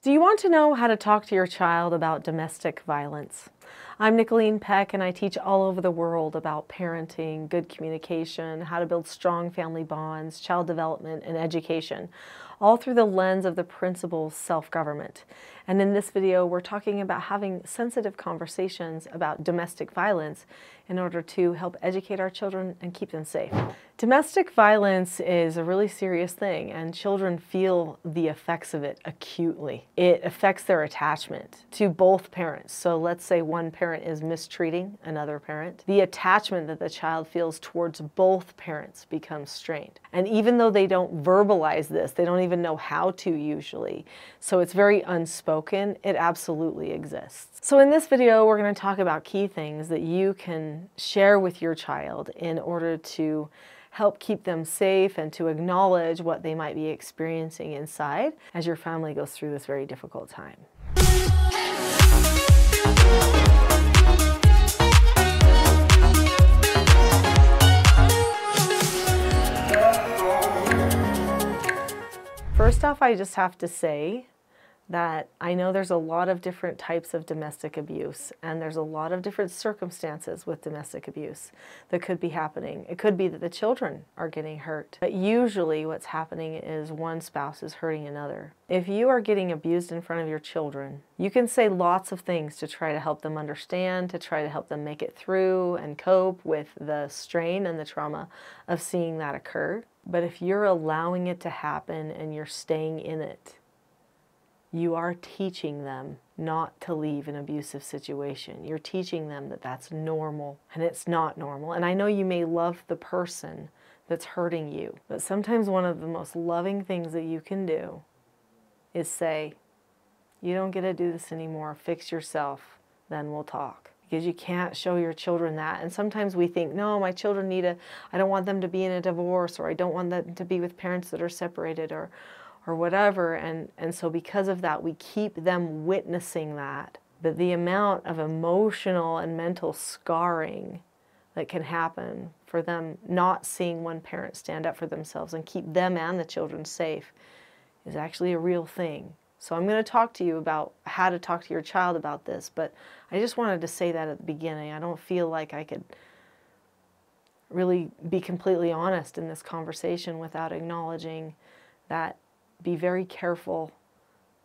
Do you want to know how to talk to your child about domestic violence? I'm Nicholeen Peck, and I teach all over the world about parenting, good communication, how to build strong family bonds, child development, and education, all through the lens of the principles self-government. And in this video, we're talking about having sensitive conversations about domestic violence in order to help educate our children and keep them safe. Domestic violence is a really serious thing, and children feel the effects of it acutely. It affects their attachment to both parents. So let's say one parent is mistreating another parent. The attachment that the child feels towards both parents becomes strained. And even though they don't verbalize this, they don't even know how to usually, so it's very unspoken, it absolutely exists. So in this video, we're going to talk about key things that you can share with your child in order to help keep them safe and to acknowledge what they might be experiencing inside as your family goes through this very difficult time. First off, I just have to say that I know there's a lot of different types of domestic abuse, and there's a lot of different circumstances with domestic abuse that could be happening. It could be that the children are getting hurt, but usually what's happening is one spouse is hurting another. If you are getting abused in front of your children, you can say lots of things to try to help them understand, to try to help them make it through and cope with the strain and the trauma of seeing that occur. But if you're allowing it to happen and you're staying in it, you are teaching them not to leave an abusive situation. You're teaching them that that's normal, and it's not normal. And I know you may love the person that's hurting you, but sometimes one of the most loving things that you can do is say, you don't get to do this anymore, fix yourself, then we'll talk. Because you can't show your children that. And sometimes we think, no, my children I don't want them to be in a divorce, or I don't want them to be with parents that are separated, or whatever, and so because of that, we keep them witnessing that. But the amount of emotional and mental scarring that can happen for them not seeing one parent stand up for themselves and keep them and the children safe is actually a real thing. So I'm going to talk to you about how to talk to your child about this, but I just wanted to say that at the beginning. I don't feel like I could really be completely honest in this conversation without acknowledging that. Be very careful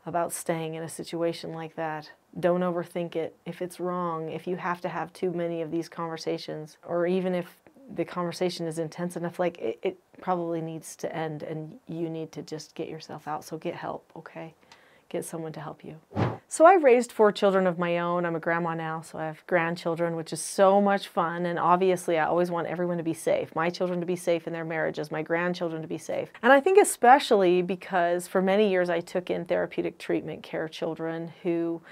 about staying in a situation like that. Don't overthink it. If it's wrong, if you have to have too many of these conversations, or even if the conversation is intense enough, like it probably needs to end and you need to just get yourself out. So get help, okay? Get someone to help you. So I've raised 4 children of my own. I'm a grandma now, so I have grandchildren, which is so much fun. And obviously, I always want everyone to be safe. My children to be safe in their marriages, my grandchildren to be safe. And I think especially because for many years I took in therapeutic treatment care children who,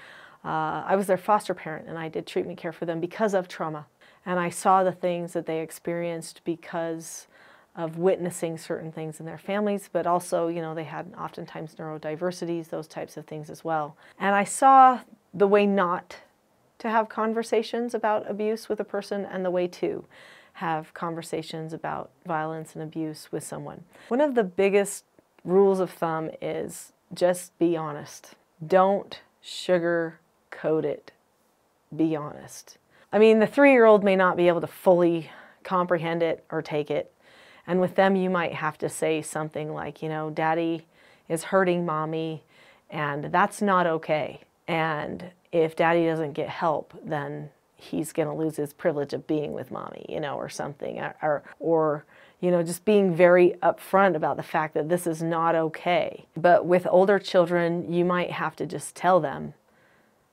I was their foster parent, and I did treatment care for them because of trauma. And I saw the things that they experienced because of witnessing certain things in their families, but also, you know, they had oftentimes neurodiversities, those types of things as well. And I saw the way not to have conversations about abuse with a person and the way to have conversations about violence and abuse with someone. One of the biggest rules of thumb is just be honest. Don't sugarcoat it. Be honest. I mean, the 3-year-old may not be able to fully comprehend it or take it. And with them, you might have to say something like, you know, Daddy is hurting Mommy, and that's not okay. And if Daddy doesn't get help, then he's going to lose his privilege of being with Mommy, you know, or something. Or, you know, just being very upfront about the fact that this is not okay. But with older children, you might have to just tell them,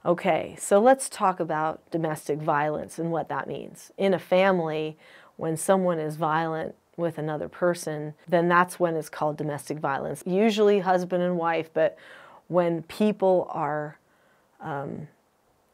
okay, so let's talk about domestic violence and what that means. In a family, when someone is violent with another person, then that's when it's called domestic violence. Usually husband and wife, but when people are,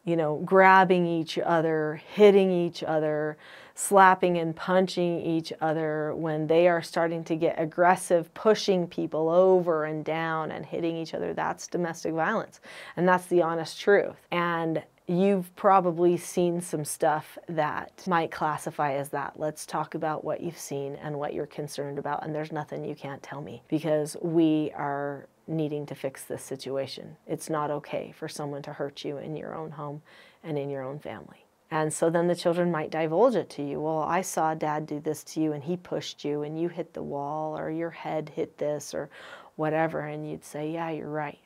you know, grabbing each other, hitting each other, slapping and punching each other, when they are starting to get aggressive, pushing people over and down and hitting each other, that's domestic violence. And that's the honest truth. And you've probably seen some stuff that might classify as that. Let's talk about what you've seen and what you're concerned about, and there's nothing you can't tell me, because we are needing to fix this situation. It's not okay for someone to hurt you in your own home and in your own family. And so then the children might divulge it to you. Well, I saw Dad do this to you and he pushed you and you hit the wall or your head hit this or whatever. And you'd say, yeah, you're right.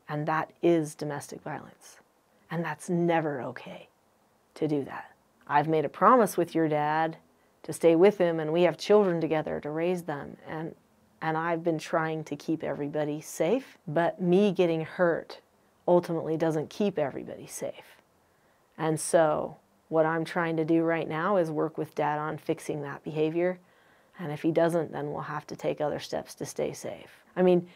And that is domestic violence. And that's never okay to do that. I've made a promise with your dad to stay with him, and we have children together to raise them. And I've been trying to keep everybody safe, but me getting hurt ultimately doesn't keep everybody safe. And so what I'm trying to do right now is work with Dad on fixing that behavior. And if he doesn't, then we'll have to take other steps to stay safe. I mean,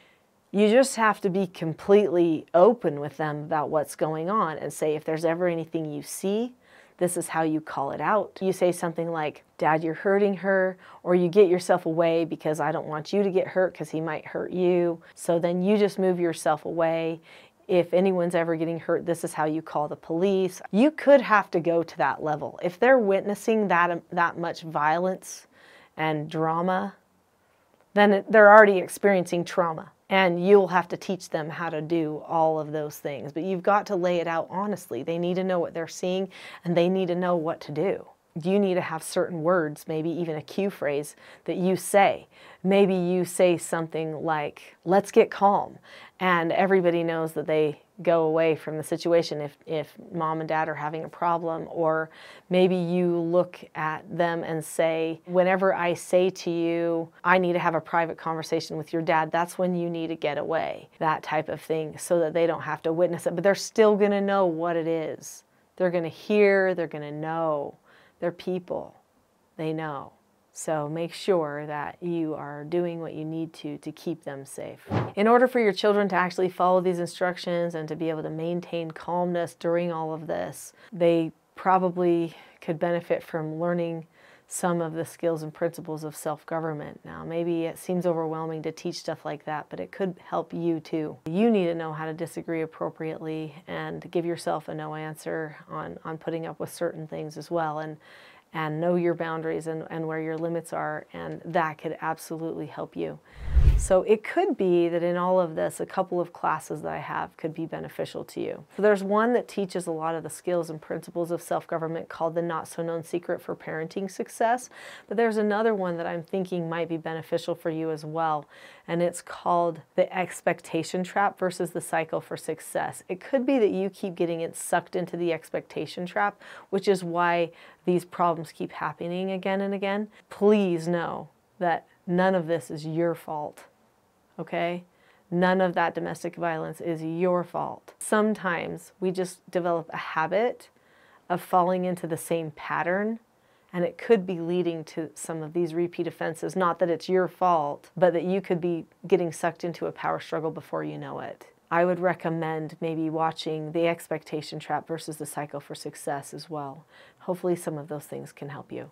you just have to be completely open with them about what's going on and say, if there's ever anything you see, this is how you call it out. You say something like, Dad, you're hurting her, or you get yourself away because I don't want you to get hurt because he might hurt you. So then you just move yourself away. If anyone's ever getting hurt, this is how you call the police. You could have to go to that level. If they're witnessing that much violence and drama, then they're already experiencing trauma. And you'll have to teach them how to do all of those things. But you've got to lay it out honestly. They need to know what they're seeing, and they need to know what to do. You need to have certain words, maybe even a cue phrase that you say. Maybe you say something like, let's get calm. And everybody knows that they go away from the situation if Mom and Dad are having a problem. Or maybe you look at them and say, whenever I say to you, I need to have a private conversation with your dad, that's when you need to get away. That type of thing, so that they don't have to witness it. But they're still going to know what it is. They're going to hear, they're going to know. They're people. They know. So make sure that you are doing what you need to keep them safe. In order for your children to actually follow these instructions and to be able to maintain calmness during all of this, they probably could benefit from learning some of the skills and principles of self-government. Now, maybe it seems overwhelming to teach stuff like that, but it could help you too. You need to know how to disagree appropriately and give yourself a no answer on putting up with certain things as well. And know your boundaries and where your limits are, and that could absolutely help you. So it could be that in all of this, a couple of classes that I have could be beneficial to you. So there's one that teaches a lot of the skills and principles of self-government called the Not So Known Secret for Parenting Success, but there's another one that I'm thinking might be beneficial for you as well, and it's called the Expectation Trap versus the Cycle for Success. It could be that you keep getting it sucked into the expectation trap, which is why these problems keep happening again and again. Please know that none of this is your fault, okay? None of that domestic violence is your fault. Sometimes we just develop a habit of falling into the same pattern, and it could be leading to some of these repeat offenses. Not that it's your fault, but that you could be getting sucked into a power struggle before you know it. I would recommend maybe watching The Expectation Trap versus the Cycle for Success as well. Hopefully some of those things can help you.